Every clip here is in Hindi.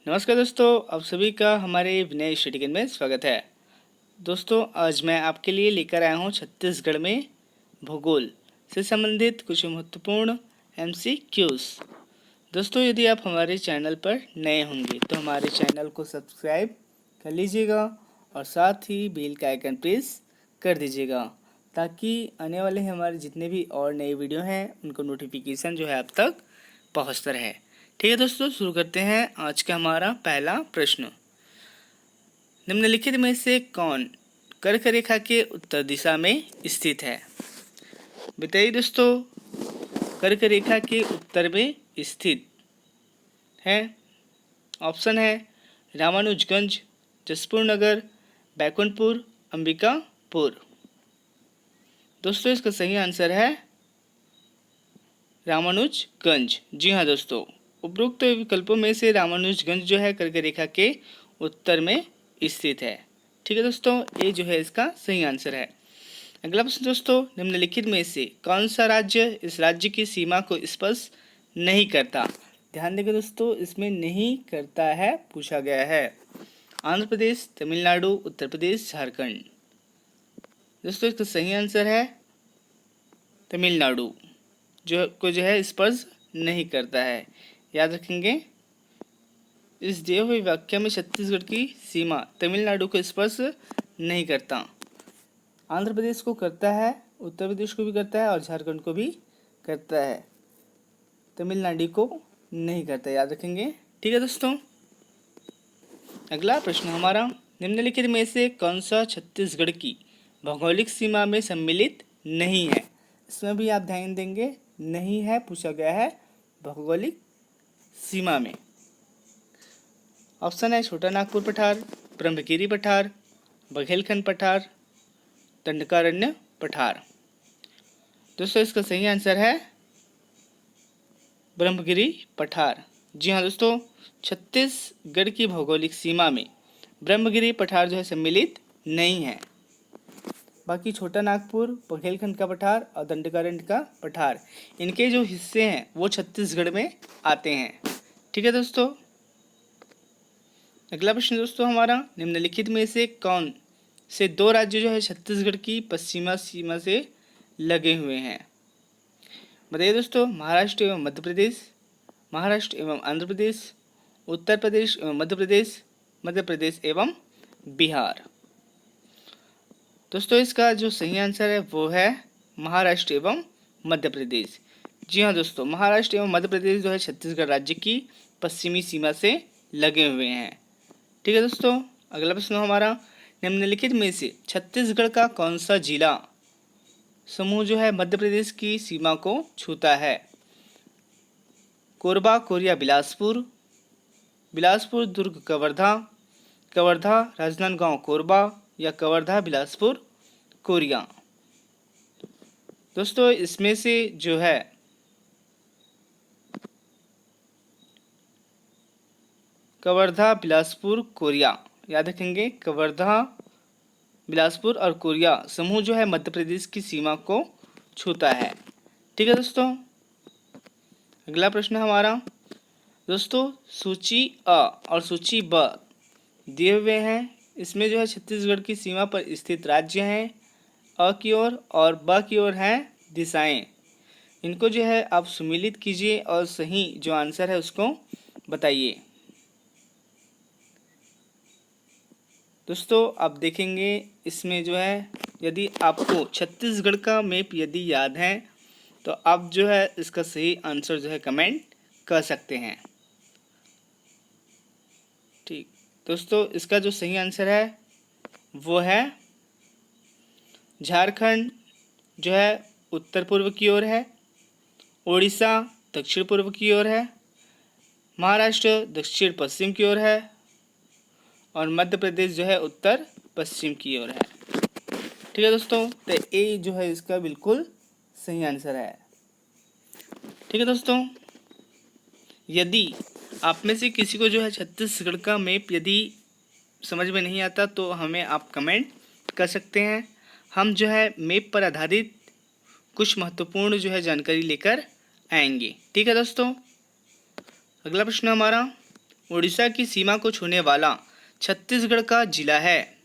नमस्कार दोस्तों, आप सभी का हमारे विनय स्टडी में स्वागत है। दोस्तों, आज मैं आपके लिए लेकर आया हूँ छत्तीसगढ़ में भूगोल से संबंधित कुछ महत्वपूर्ण MCQs। दोस्तों, यदि आप हमारे चैनल पर नए होंगे तो हमारे चैनल को सब्सक्राइब कर लीजिएगा और साथ ही बेल का आइकन प्रेस कर दीजिएगा ताकि आने वाले हमारे जितने भी और नए वीडियो हैं उनको नोटिफिकेशन जो है आप तक पहुँचता रहे। ठीक है दोस्तों, शुरू करते हैं आज का हमारा पहला प्रश्न। निम्नलिखित में से कौन कर्क रेखा के उत्तर दिशा में स्थित है? बताइए दोस्तों, कर्क रेखा के उत्तर में स्थित है। ऑप्शन है रामानुजगंज, जसपुर नगर, बैकुंठपुर, अंबिकापुर। दोस्तों, इसका सही आंसर है रामानुजगंज। जी हाँ दोस्तों, उपरोक्त विकल्पों में से रामानुजगंज जो है कर्क रेखा के उत्तर में स्थित है। ठीक है दोस्तों, ये जो है इसका सही आंसर है। अगला प्रश्न दोस्तों, निम्नलिखित में से कौन सा राज्य इस राज्य की सीमा को स्पर्श नहीं करता? ध्यान देंगे दोस्तों, इसमें नहीं करता है पूछा गया है। आंध्र प्रदेश, तमिलनाडु, उत्तर प्रदेश, झारखंड। दोस्तों, इसका सही आंसर है तमिलनाडु, जो है स्पर्श नहीं करता है। याद रखेंगे, इस दिए हुए वाक्य में छत्तीसगढ़ की सीमा तमिलनाडु को स्पर्श नहीं करता। आंध्र प्रदेश को करता है, उत्तर प्रदेश को भी करता है और झारखंड को भी करता है, तमिलनाडु को नहीं करता। याद रखेंगे। ठीक है दोस्तों, अगला प्रश्न हमारा, निम्नलिखित में से कौन सा छत्तीसगढ़ की भौगोलिक सीमा में सम्मिलित नहीं है? इसमें भी आप ध्यान देंगे, नहीं है पूछा गया है भौगोलिक सीमा में। ऑप्शन है छोटा नागपुर पठार, ब्रह्मगिरी पठार, बघेलखंड पठार, दंडकारण्य पठार। दोस्तों, इसका सही आंसर है ब्रह्मगिरी पठार। जी हाँ दोस्तों, छत्तीसगढ़ की भौगोलिक सीमा में ब्रह्मगिरी पठार जो है सम्मिलित नहीं है। बाकी छोटा नागपुर, बघेलखंड का पठार और दंडकारण्य का पठार, इनके जो हिस्से हैं वो छत्तीसगढ़ में आते हैं। ठीक है दोस्तों, अगला प्रश्न दोस्तों हमारा, निम्नलिखित में से कौन से दो राज्य जो है छत्तीसगढ़ की पश्चिमा सीमा से लगे हुए हैं? बताइए दोस्तों, महाराष्ट्र एवं मध्य प्रदेश, महाराष्ट्र एवं आंध्र प्रदेश, उत्तर प्रदेश एवं मध्य प्रदेश, मध्य प्रदेश एवं बिहार। दोस्तों, इसका जो सही आंसर है वो है महाराष्ट्र एवं मध्य प्रदेश। जी हाँ दोस्तों, महाराष्ट्र एवं मध्य प्रदेश जो है छत्तीसगढ़ राज्य की पश्चिमी सीमा से लगे हुए हैं। ठीक है दोस्तों, अगला प्रश्न हमारा, निम्नलिखित में से छत्तीसगढ़ का कौन सा जिला समूह जो है मध्य प्रदेश की सीमा को छूता है? कोरबा, कोरिया, बिलासपुर, बिलासपुर, दुर्ग, कवर्धा, कवर्धा, राजनांदगांव, कोरबा या कवर्धा, बिलासपुर, कोरिया। दोस्तों, इसमें से जो है कवर्धा, बिलासपुर, कोरिया, याद रखेंगे, कवर्धा, बिलासपुर और कोरिया समूह जो है मध्य प्रदेश की सीमा को छूता है। ठीक है दोस्तों, अगला प्रश्न हमारा दोस्तों, सूची अ और सूची ब दिए हुए हैं। इसमें जो है छत्तीसगढ़ की सीमा पर स्थित राज्य हैं अ की ओर और ब की ओर हैं दिशाएं। इनको जो है आप सम्मिलित कीजिए और सही जो आंसर है उसको बताइए। दोस्तों, आप देखेंगे इसमें जो है, यदि आपको छत्तीसगढ़ का मैप यदि याद है तो आप जो है इसका सही आंसर जो है कमेंट कर सकते हैं। ठीक दोस्तों, इसका जो सही आंसर है वो है झारखंड जो है उत्तर पूर्व की ओर है, उड़ीसा दक्षिण पूर्व की ओर है, महाराष्ट्र दक्षिण पश्चिम की ओर है और मध्य प्रदेश जो है उत्तर पश्चिम की ओर है। ठीक है दोस्तों, तो ए जो है इसका बिल्कुल सही आंसर है। ठीक है दोस्तों, यदि आप में से किसी को जो है छत्तीसगढ़ का मैप यदि समझ में नहीं आता तो हमें आप कमेंट कर सकते हैं। हम जो है मैप पर आधारित कुछ महत्वपूर्ण जो है जानकारी लेकर आएंगे। ठीक है दोस्तों, अगला प्रश्न हमारा, उड़ीसा की सीमा को छूने वाला छत्तीसगढ़ का जिला है?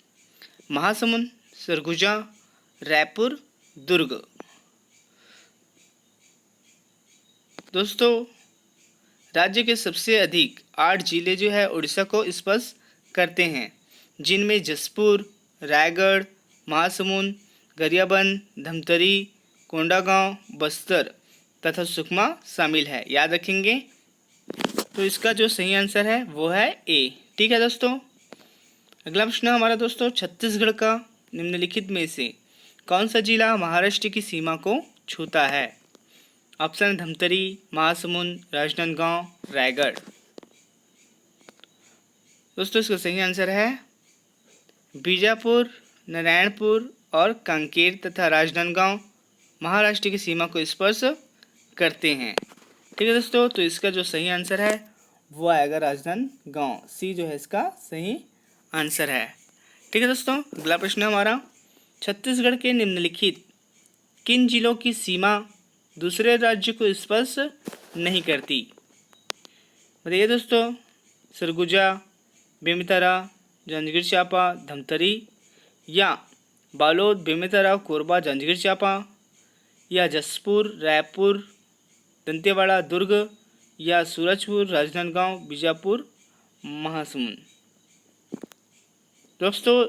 महासमुंद, सरगुजा, रायपुर, दुर्ग। दोस्तों, राज्य के सबसे अधिक 8 जिले जो है उड़ीसा को स्पर्श करते हैं, जिनमें जसपुर, रायगढ़, महासमुंद, गरियाबंद, धमतरी, कोंडागांव, बस्तर तथा सुकमा शामिल है। याद रखेंगे। तो इसका जो सही आंसर है वो है ए। ठीक है दोस्तों। अगला प्रश्न हमारा दोस्तों, छत्तीसगढ़ का निम्नलिखित में से कौन सा जिला महाराष्ट्र की सीमा को छूता है? ऑप्शन: धमतरी, महासमुंद, राजनांदगांव, रायगढ़। दोस्तों, इसका सही आंसर है बीजापुर, नारायणपुर और कांकेर तथा राजनांदगांव महाराष्ट्र की सीमा को स्पर्श करते हैं। ठीक है दोस्तों। तो इसका जो सही आंसर है वो आएगा राजनांदगांव। सी जो है इसका सही आंसर है। ठीक है दोस्तों। अगला प्रश्न हमारा, छत्तीसगढ़ के निम्नलिखित किन जिलों की सीमा दूसरे राज्य को स्पर्श नहीं करती? बताइए दोस्तों। सरगुजा, बेमेतरा, जांजगीर चांपा, धमतरी, या बालोद, बेमेतरा, कोरबा, जांजगीर चांपा, या जसपुर, रायपुर, दंतेवाड़ा, दुर्ग, या सूरजपुर, राजनांदगांव, बीजापुर, महासमुंद। दोस्तों,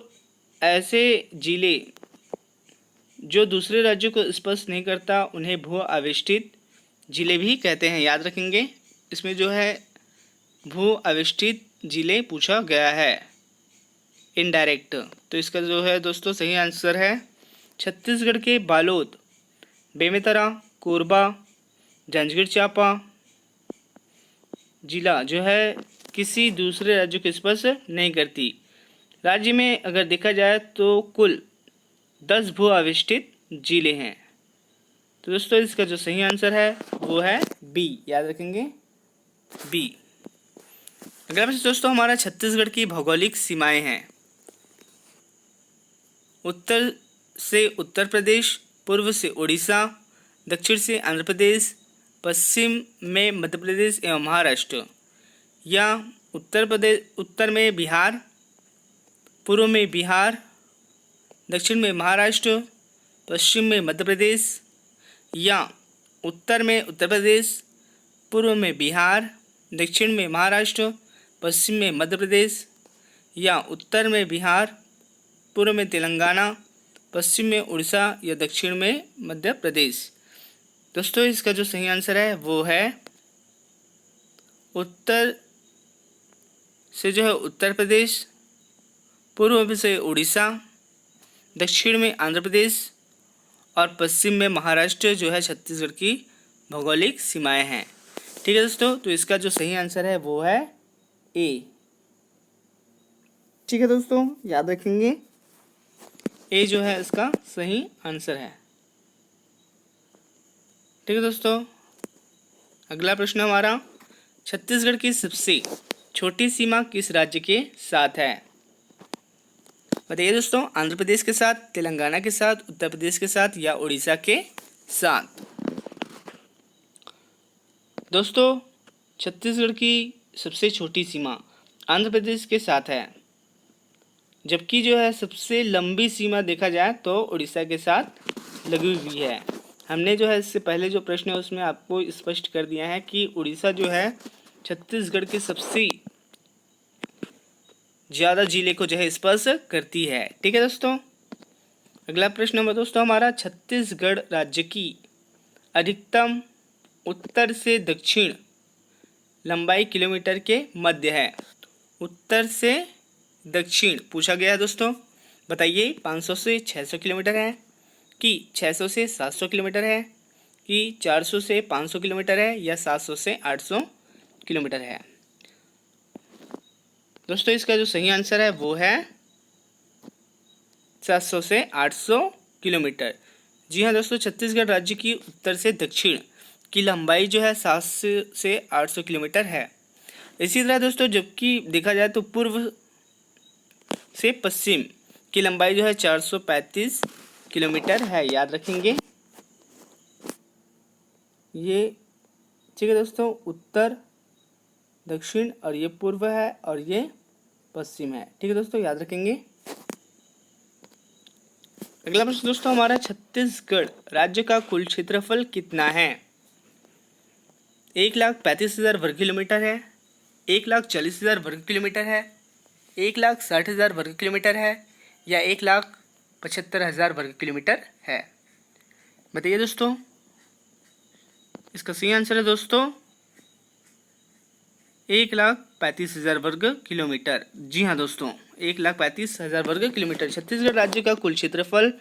ऐसे जिले जो दूसरे राज्यों को स्पर्श नहीं करता उन्हें भू आवेष्टित जिले भी कहते हैं। याद रखेंगे। इसमें जो है भू आवेष्टित जिले पूछा गया है, इनडायरेक्ट। तो इसका जो है दोस्तों सही आंसर है छत्तीसगढ़ के बालोद, बेमेतरा, कोरबा, जांजगीर चांपा जिला जो है किसी दूसरे राज्य को स्पर्श नहीं करती। राज्य में अगर देखा जाए तो कुल 10 भू आवेष्टित जिले हैं। तो दोस्तों, इसका जो सही आंसर है वो है बी। याद रखेंगे, बी। अगला प्रश्न दोस्तों हमारा, छत्तीसगढ़ की भौगोलिक सीमाएं हैं। उत्तर से उत्तर प्रदेश, पूर्व से उड़ीसा, दक्षिण से आंध्र प्रदेश, पश्चिम में मध्य प्रदेश एवं महाराष्ट्र, या उत्तर में बिहार, पूर्व में बिहार, दक्षिण में महाराष्ट्र, पश्चिम में मध्य प्रदेश, या उत्तर में उत्तर प्रदेश, पूर्व में बिहार, दक्षिण में महाराष्ट्र, पश्चिम में मध्य प्रदेश, या उत्तर में बिहार, पूर्व में तेलंगाना, पश्चिम में उड़ीसा, या दक्षिण में मध्य प्रदेश। दोस्तों, इसका जो सही आंसर है वो है उत्तर से जो है उत्तर प्रदेश, पूर्व से उड़ीसा, दक्षिण में आंध्र प्रदेश और पश्चिम में महाराष्ट्र जो है छत्तीसगढ़ की भौगोलिक सीमाएं हैं। ठीक है दोस्तों। तो इसका जो सही आंसर है वो है ए। ठीक है दोस्तों, याद रखेंगे, ए जो है इसका सही आंसर है। ठीक है दोस्तों। अगला प्रश्न हमारा, छत्तीसगढ़ की सबसे छोटी सीमा किस राज्य के साथ है? बताइए दोस्तों। आंध्र प्रदेश के साथ, तेलंगाना के साथ, उत्तर प्रदेश के साथ, या उड़ीसा के साथ? दोस्तों, छत्तीसगढ़ की सबसे छोटी सीमा आंध्र प्रदेश के साथ है, जबकि जो है सबसे लंबी सीमा देखा जाए तो उड़ीसा के साथ लगी हुई है। हमने जो है इससे पहले जो प्रश्न है उसमें आपको स्पष्ट कर दिया है कि उड़ीसा जो है छत्तीसगढ़ के सबसे ज़्यादा जिले को जो है स्पर्श करती है। ठीक है दोस्तों। अगला प्रश्न नंबर दोस्तों हमारा, छत्तीसगढ़ राज्य की अधिकतम उत्तर से दक्षिण लंबाई किलोमीटर के मध्य है। उत्तर से दक्षिण पूछा गया है दोस्तों। बताइए 500 से 600 किलोमीटर है, कि 600 से 700 किलोमीटर है, कि 400 से 500 किलोमीटर है, या 700 से 800 किलोमीटर है। दोस्तों, इसका जो सही आंसर है वो है 700 से 800 किलोमीटर। जी हाँ दोस्तों, छत्तीसगढ़ राज्य की उत्तर से दक्षिण की लंबाई जो है 700 से 800 किलोमीटर है। इसी तरह दोस्तों, जबकि देखा जाए तो पूर्व से पश्चिम की लंबाई जो है 435 किलोमीटर है। याद रखेंगे ये। ठीक है दोस्तों, उत्तर दक्षिण, और ये पूर्व है और ये पश्चिम है। ठीक है दोस्तों, याद रखेंगे। अगला प्रश्न दोस्तों हमारा, छत्तीसगढ़ राज्य का कुल क्षेत्रफल कितना है? 1,35,000 वर्ग किलोमीटर है, 1,40,000 वर्ग किलोमीटर है, 1,60,000 वर्ग किलोमीटर है, या 1,75,000 वर्ग किलोमीटर है? बताइए दोस्तों। इसका सही आंसर है दोस्तों 1,35,000 वर्ग किलोमीटर। जी हाँ दोस्तों, 1,35,000 वर्ग किलोमीटर। छत्तीसगढ़ राज्य का कुल क्षेत्रफल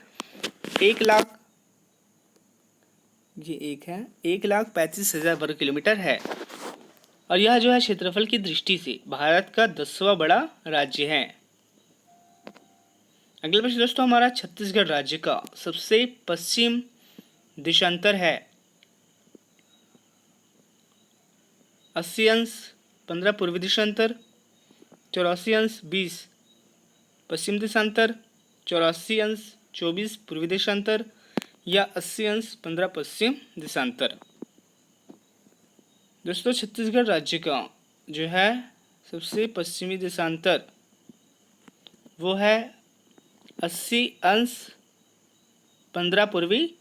1,35,000 वर्ग किलोमीटर है, और यह जो है क्षेत्रफल की दृष्टि से भारत का 10वां बड़ा राज्य है। अगला प्रश्न दोस्तों हमारा, छत्तीसगढ़ राज्य का सबसे पश्चिम देशांतर है 80 अंश 15 पूर्वी देशांतर, 84 अंश 20 पश्चिम देशांतर, 84 अंश 24 पूर्वी देशांतर, या 80 अंश 15 पश्चिम देशांतर? दोस्तों छत्तीसगढ़ राज्य का जो है सबसे पश्चिमी देशांतर वो है 80 अंश 15 पूर्वी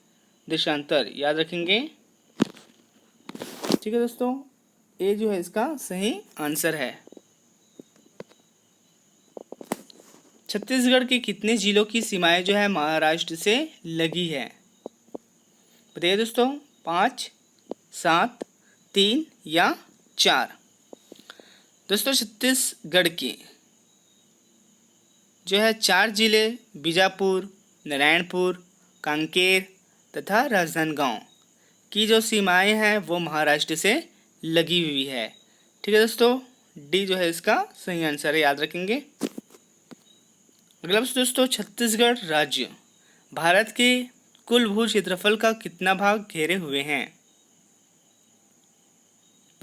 देशांतर, याद रखेंगे। ठीक है दोस्तों, ये जो है इसका सही आंसर है। छत्तीसगढ़ के कितने जिलों की सीमाएं जो है महाराष्ट्र से लगी है? बताइए दोस्तों, 5, 7, 3 या 4? दोस्तों छत्तीसगढ़ के जो है 4 जिले बीजापुर, नारायणपुर, कांकेर तथा राजनांदगांव की जो सीमाएं हैं वो महाराष्ट्र से लगी हुई है। ठीक है दोस्तों, डी जो है इसका सही आंसर है, याद रखेंगे। अगला प्रश्न दोस्तों, छत्तीसगढ़ राज्य भारत के कुल भू क्षेत्रफल का कितना भाग घेरे हुए हैं?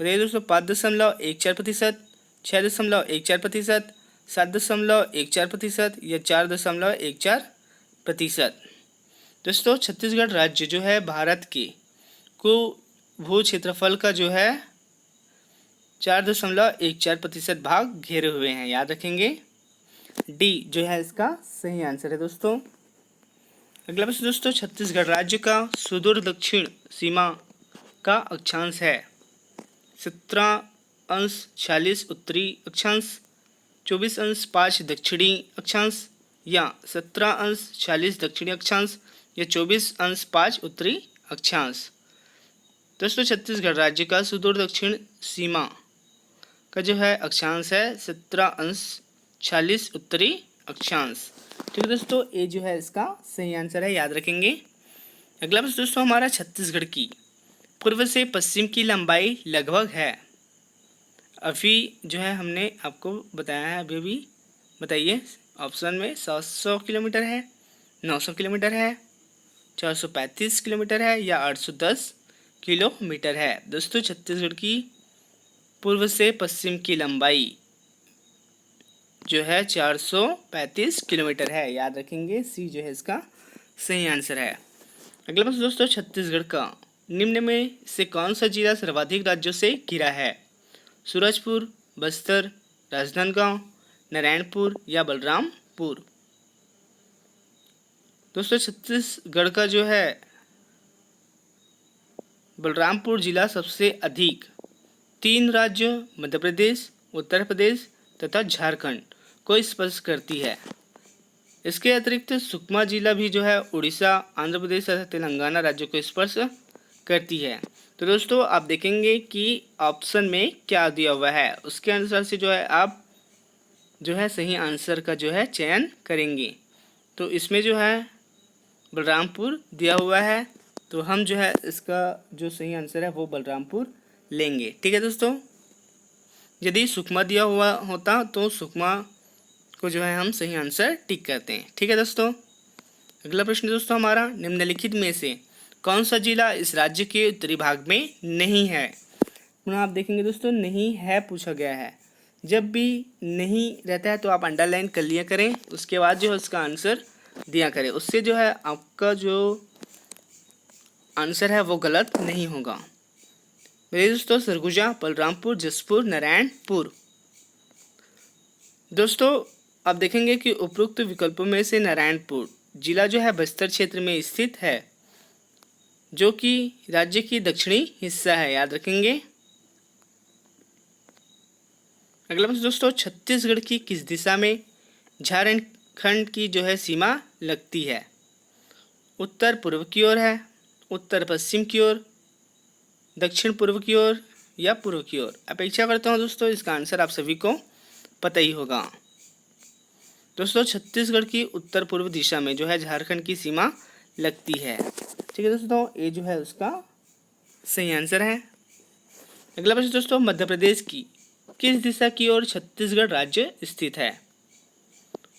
बताइए दोस्तों, 5.14%, 6.14%, 7.14% या 4.14%? दोस्तों छत्तीसगढ़ राज्य जो है भारत के कुल भू क्षेत्रफल का जो है 4.14% भाग घेरे हुए हैं, याद रखेंगे। डी जो है इसका सही आंसर है दोस्तों। अगला प्रश्न दोस्तों, छत्तीसगढ़ राज्य का सुदूर दक्षिण सीमा का अक्षांश है 17 अंश 46 उत्तरी अक्षांश, 24 अंश 5 दक्षिणी अक्षांश, या 17 अंश 46 दक्षिणी अक्षांश, या 24 अंश 5 उत्तरी अक्षांश? दोस्तों छत्तीसगढ़ राज्य का सुदूर दक्षिण सीमा का जो है अक्षांश है 17 अंश 46 उत्तरी अक्षांश। ठीक है दोस्तों, ये जो है इसका सही आंसर है, याद रखेंगे। अगला प्रश्न दोस्तों हमारा, छत्तीसगढ़ की पूर्व से पश्चिम की लंबाई लगभग है? अभी जो है हमने आपको बताया है, अभी बताइए। ऑप्शन में 700 किलोमीटर है, 900 किलोमीटर है, 435 किलोमीटर है, या 810 किलोमीटर है? दोस्तों छत्तीसगढ़ की पूर्व से पश्चिम की लंबाई जो है 435 किलोमीटर है, याद रखेंगे। सी जो है इसका सही आंसर है। अगला प्रश्न दोस्तों, छत्तीसगढ़ का निम्न में से कौन सा जिला सर्वाधिक राज्यों से घिरा है? सूरजपुर, बस्तर, राजनांदगांव, नारायणपुर या बलरामपुर? दोस्तों छत्तीसगढ़ का जो है बलरामपुर जिला सबसे अधिक 3 राज्यों मध्य प्रदेश, उत्तर प्रदेश तथा झारखंड को स्पर्श करती है। इसके अतिरिक्त सुकमा जिला भी जो है उड़ीसा, आंध्र प्रदेश तथा तेलंगाना राज्यों को स्पर्श करती है। तो दोस्तों आप देखेंगे कि ऑप्शन में क्या दिया हुआ है, उसके अनुसार से जो है आप जो है सही आंसर का जो है चयन करेंगे। तो इसमें जो है बलरामपुर दिया हुआ है, तो हम जो है इसका जो सही आंसर है वो बलरामपुर लेंगे। ठीक है दोस्तों, यदि सुकमा दिया हुआ होता तो सुकमा को जो है हम सही आंसर टिक करते हैं। ठीक है दोस्तों, अगला प्रश्न दोस्तों हमारा, निम्नलिखित में से कौन सा जिला इस राज्य के उत्तरी भाग में नहीं है? पुनः आप देखेंगे दोस्तों, नहीं है पूछा गया है। जब भी नहीं रहता है तो आप अंडरलाइन कर लिया करें, उसके बाद जो है उसका आंसर दिया करें, उससे जो है आपका जो आंसर है वो गलत नहीं होगा। ये दोस्तों सरगुजा, बलरामपुर, जसपुर, नारायणपुर। दोस्तों आप देखेंगे कि उपरोक्त विकल्पों में से नारायणपुर जिला जो है बस्तर क्षेत्र में स्थित है, जो कि राज्य की दक्षिणी हिस्सा है, याद रखेंगे। अगला प्रश्न दोस्तों, छत्तीसगढ़ की किस दिशा में झारखंड की जो है सीमा लगती है? उत्तर पूर्व की ओर है, उत्तर पश्चिम की ओर, दक्षिण पूर्व की ओर या पूर्व की ओर? अपेक्षा करता हूँ दोस्तों इसका आंसर आप सभी को पता ही होगा। दोस्तों छत्तीसगढ़ की उत्तर पूर्व दिशा में जो है झारखंड की सीमा लगती है। ठीक है दोस्तों, ये जो है उसका सही आंसर है। अगला प्रश्न दोस्तों, मध्य प्रदेश की किस दिशा की ओर छत्तीसगढ़ राज्य स्थित है?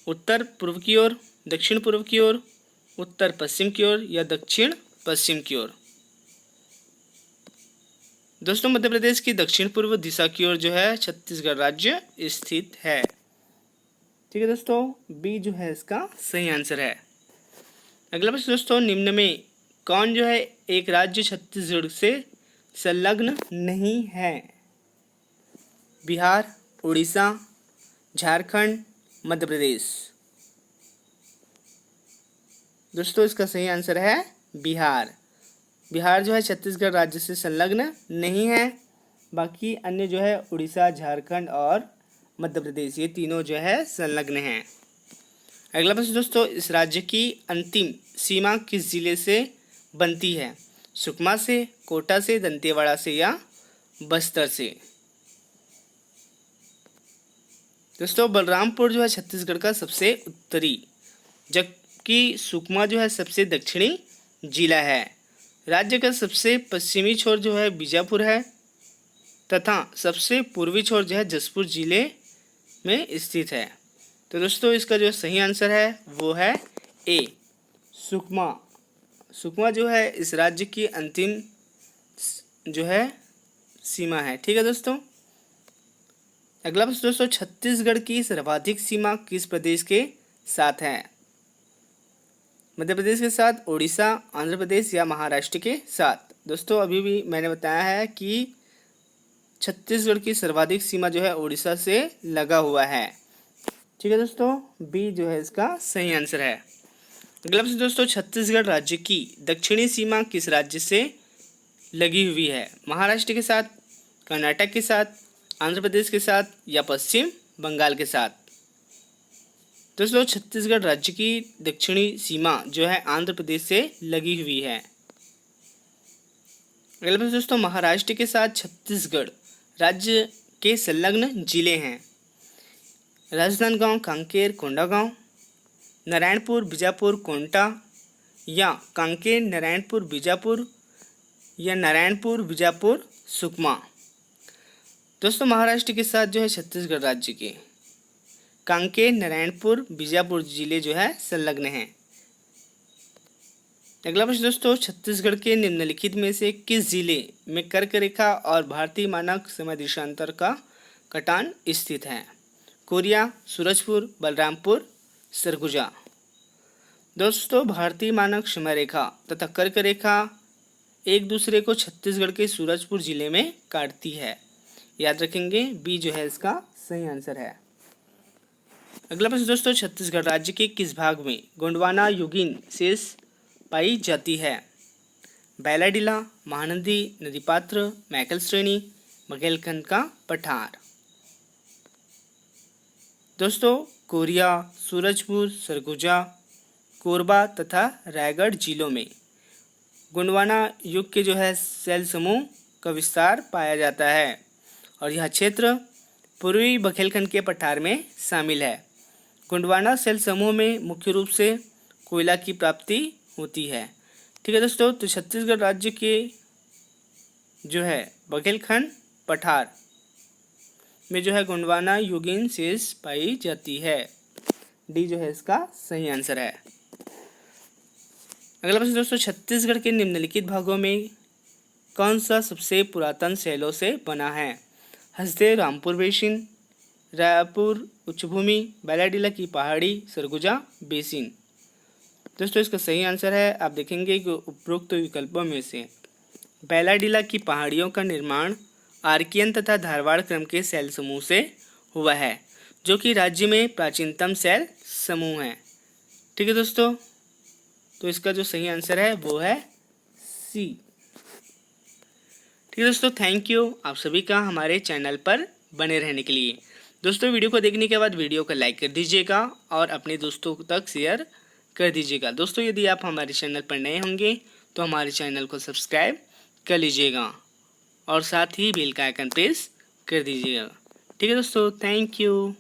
उत्तर पूर्व की ओर, दक्षिण पूर्व की ओर, उत्तर पश्चिम की ओर या दक्षिण पश्चिम की ओर? दोस्तों मध्य प्रदेश की दक्षिण पूर्व दिशा की ओर जो है छत्तीसगढ़ राज्य स्थित है। ठीक है दोस्तों, बी जो है इसका सही आंसर है। अगला प्रश्न दोस्तों, निम्न में कौन जो है एक राज्य छत्तीसगढ़ से संलग्न नहीं है? बिहार, उड़ीसा, झारखंड, मध्य प्रदेश? दोस्तों इसका सही आंसर है बिहार। बिहार जो है छत्तीसगढ़ राज्य से संलग्न नहीं है, बाकी अन्य जो है उड़ीसा, झारखंड और मध्य प्रदेश ये तीनों जो है संलग्न हैं। अगला प्रश्न दोस्तों, इस राज्य की अंतिम सीमा किस जिले से बनती है? सुकमा से, कोटा से, दंतेवाड़ा से या बस्तर से? दोस्तों बलरामपुर जो है छत्तीसगढ़ का सबसे उत्तरी, जबकि सुकमा जो है सबसे दक्षिणी जिला है। राज्य का सबसे पश्चिमी छोर जो है बीजापुर है तथा सबसे पूर्वी छोर जो है जसपुर जिले में स्थित है। तो दोस्तों इसका जो सही आंसर है वो है ए, सुकमा। सुकमा जो है इस राज्य की अंतिम जो है सीमा है। ठीक है दोस्तों, अगला प्रश्न दोस्तों, छत्तीसगढ़ की सर्वाधिक सीमा किस प्रदेश के साथ है? मध्य प्रदेश के साथ, उड़ीसा, आंध्र प्रदेश या महाराष्ट्र के साथ? दोस्तों अभी भी मैंने बताया है कि छत्तीसगढ़ की सर्वाधिक सीमा जो है उड़ीसा से लगा हुआ है। ठीक है दोस्तों, बी जो है इसका सही आंसर है। अगला प्रश्न दोस्तों, छत्तीसगढ़ राज्य की दक्षिणी सीमा किस राज्य से लगी हुई है? महाराष्ट्र के साथ, कर्नाटक के साथ, आंध्र प्रदेश के साथ या पश्चिम बंगाल के साथ? दोस्तों छत्तीसगढ़ राज्य की दक्षिणी सीमा जो है आंध्र प्रदेश से लगी हुई है। अगला प्रश्न दोस्तों, महाराष्ट्र के साथ छत्तीसगढ़ राज्य के संलग्न जिले हैं? राजनांदगांव, कांकेर, कोंडागांव, नारायणपुर, बीजापुर, कोंटा या कांकेर, नारायणपुर, बीजापुर या नारायणपुर, बीजापुर, सुकमा? दोस्तों महाराष्ट्र के साथ जो है छत्तीसगढ़ राज्य के कांकेर, नारायणपुर, बीजापुर जिले जो है संलग्न हैं। अगला प्रश्न दोस्तों, छत्तीसगढ़ के निम्नलिखित में से किस जिले में कर्क रेखा और भारतीय मानक समय देशांतर का कटान स्थित है? कोरिया, सूरजपुर, बलरामपुर, सरगुजा? दोस्तों भारतीय मानक समय रेखा तथा कर्क रेखा एक दूसरे को छत्तीसगढ़ के सूरजपुर जिले में काटती है, याद रखेंगे। बी जो है इसका सही आंसर है। अगला प्रश्न दोस्तों, छत्तीसगढ़ राज्य के किस भाग में गोंडवाना युगीन शेष पाई जाती है? बैलाडीला, महानदी, नदीपात्र, मैकल श्रेणी, बघेलखंड का पठार? दोस्तों कोरिया, सूरजपुर, सरगुजा, कोरबा तथा रायगढ़ जिलों में गोंडवाना युग के जो है शैल समूह का विस्तार पाया जाता है और यह क्षेत्र पूर्वी बघेलखंड के पठार में शामिल है। गोंडवाना शैल समूह में मुख्य रूप से कोयला की प्राप्ति होती है। ठीक है दोस्तों, तो छत्तीसगढ़ राज्य के जो है बघेलखंड पठार में जो है गोंडवाना युगीन शेष पाई जाती है। डी जो है इसका सही आंसर है। अगला प्रश्न दोस्तों, छत्तीसगढ़ के निम्नलिखित भागों में कौन सा सबसे पुरातन शैलों से बना है? हसदेव, रामपुर बेसिन, रायपुर उच्चभूमि, बैलाडीला की पहाड़ी, सरगुजा बेसिन? दोस्तों इसका सही आंसर है, आप देखेंगे कि उपरोक्त विकल्पों में से बैलाडीला की पहाड़ियों का निर्माण आर्कियन तथा धारवाड़ क्रम के शैल समूह से हुआ है, जो कि राज्य में प्राचीनतम शैल समूह है। ठीक है दोस्तों, तो इसका जो सही आंसर है वो है सी। ठीक है दोस्तों, थैंक यू आप सभी का हमारे चैनल पर बने रहने के लिए। दोस्तों, वीडियो को देखने के बाद वीडियो को लाइक कर दीजिएगा और अपने दोस्तों तक शेयर कर दीजिएगा। दोस्तों, यदि आप हमारे चैनल पर नए होंगे तो हमारे चैनल को सब्सक्राइब कर लीजिएगा और साथ ही बेल का आइकन प्रेस कर दीजिएगा। ठीक है दोस्तों, थैंक यू।